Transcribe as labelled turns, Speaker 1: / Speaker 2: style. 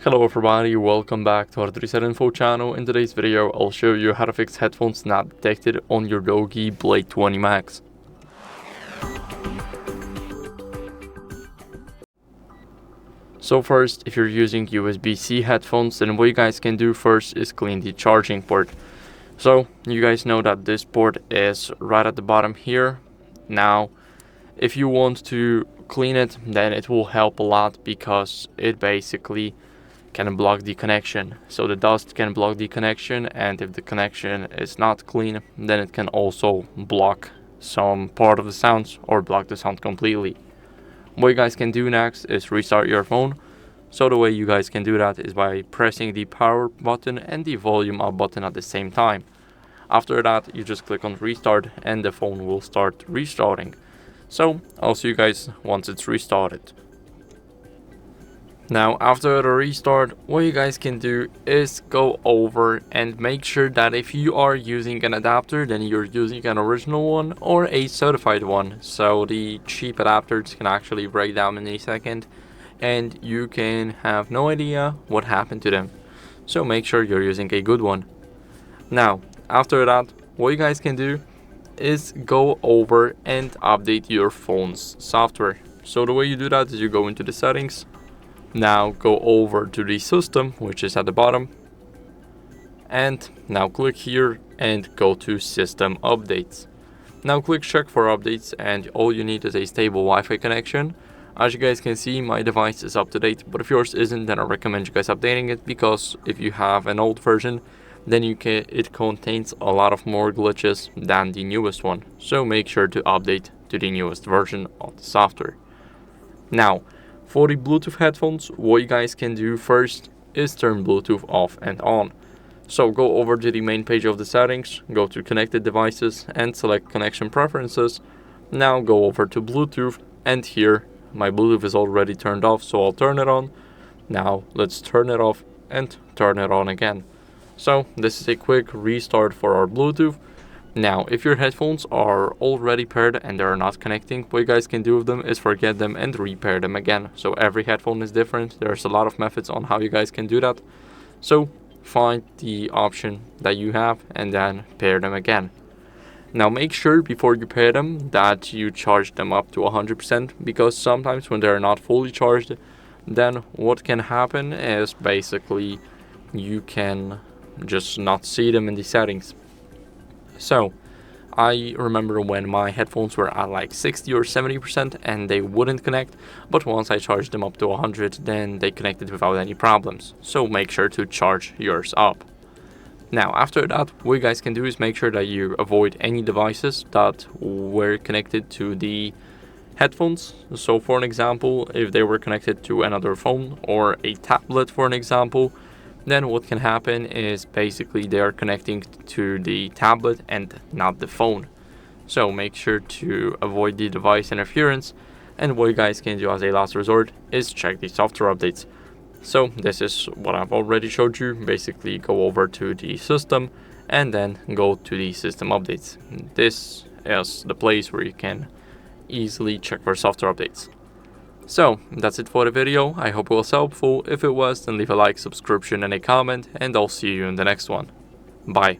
Speaker 1: Hello everybody, welcome back to HardReset.Info channel. In today's video, I'll show you how to fix headphones not detected on your DOOGEE Blade 20 Max. So first, if you're using USB-C headphones, then what you guys can do first is clean the charging port. So you guys know that this port is right at the bottom here. Now, if you want to clean it, then it will help a lot because it basically can block the connection. So the dust can block the connection, and if the connection is not clean, then it can also block some part of the sounds or block the sound completely. What you guys can do next is restart your phone. So the way you guys can do that is by pressing the power button and the volume up button at the same time. After that, you just click on restart and the phone will start restarting. So I'll see you guys once it's restarted. Now, after the restart, what you guys can do is go over and make sure that if you are using an adapter, then you're using an original one or a certified one. So the cheap adapters can actually break down in a second and you can have no idea what happened to them. So make sure you're using a good one. Now, after that, what you guys can do is go over and update your phone's software. So the way you do that is you go into the settings. Now go over to the system, which is at the bottom, and now click here and go to system updates. Now click check for updates, and all you need is a stable Wi-Fi connection. As you guys can see, my device is up to date, but if yours isn't, then I recommend you guys updating it, because if you have an old version, then it contains a lot of more glitches than the newest one. So make sure to update to the newest version of the software. Now, for the Bluetooth headphones, what you guys can do first is turn Bluetooth off and on. So go over to the main page of the settings, go to connected devices and select connection preferences. Now go over to Bluetooth, and here my Bluetooth is already turned off, so I'll turn it on. Now let's turn it off and turn it on again. So this is a quick restart for our Bluetooth. Now, if your headphones are already paired and they're not connecting, what you guys can do with them is forget them and repair them again. So every headphone is different. There's a lot of methods on how you guys can do that. So find the option that you have and then pair them again. Now make sure before you pair them that you charge them up to 100%, because sometimes when they're not fully charged, then what can happen is basically you can just not see them in the settings. So I remember when my headphones were at like 60 or 70% and they wouldn't connect, but once I charged them up to 100, then they connected without any problems. So make sure to charge yours up. Now after that, what you guys can do is make sure that you avoid any devices that were connected to the headphones. So for an example, if they were connected to another phone or a tablet for an example, then what can happen is basically they are connecting to the tablet and not the phone. So make sure to avoid the device interference, and what you guys can do as a last resort is check the software updates. So this is what I've already showed you. Basically go over to the system and then go to the system updates. This is the place where you can easily check for software updates. So that's it for the video. I hope it was helpful. If it was, then leave a like, subscription and a comment, and I'll see you in the next one. Bye.